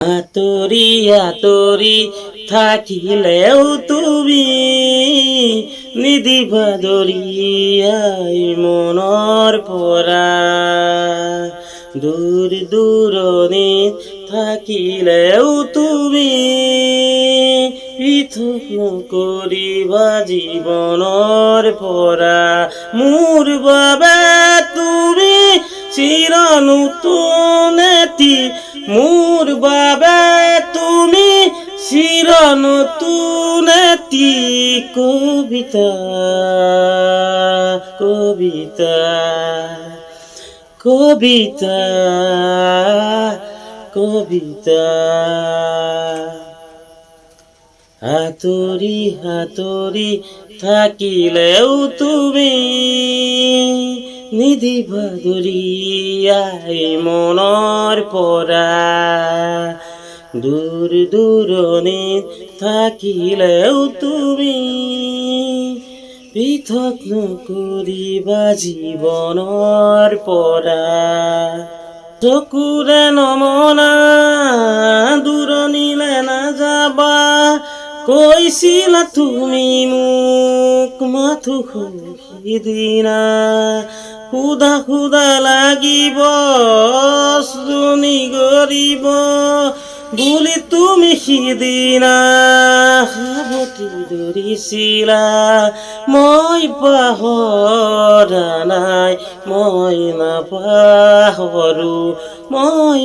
আতৰি আতৰি থাকিলেও তুমি নিদিবা দৰিয়াই মনৰ পৰা। দূৰ দূৰণিত থাকিলেও তুমি পৃথক নকৰিবা জীৱনৰ পৰা। মোৰ বাবে তুমি চিৰ নতুন এটি, মোৰ বাবে তুমি চিৰ নতুন এটি কবিতা, কবিতা, কবিতা, কবিতা। আতৰি আতৰি থাকিলেও তুমি নিদিবা দৰিয়াই মনৰ পৰা। দূৰ দূৰণিত থাকিলেও তুমি পৃথক নকৰিবা জীৱনৰ পৰা। চকুৰে নমনা দূৰণিলে নাযাবা, কৈছিলা তুমি মোক মাথো সিদিনা। সুধা সুধা লাগিব গৰিব বুলি তুমি সিদিনা সাৱটি ধৰিছিলা। মই পাহৰা নাই, মই নাপাহৰো, মই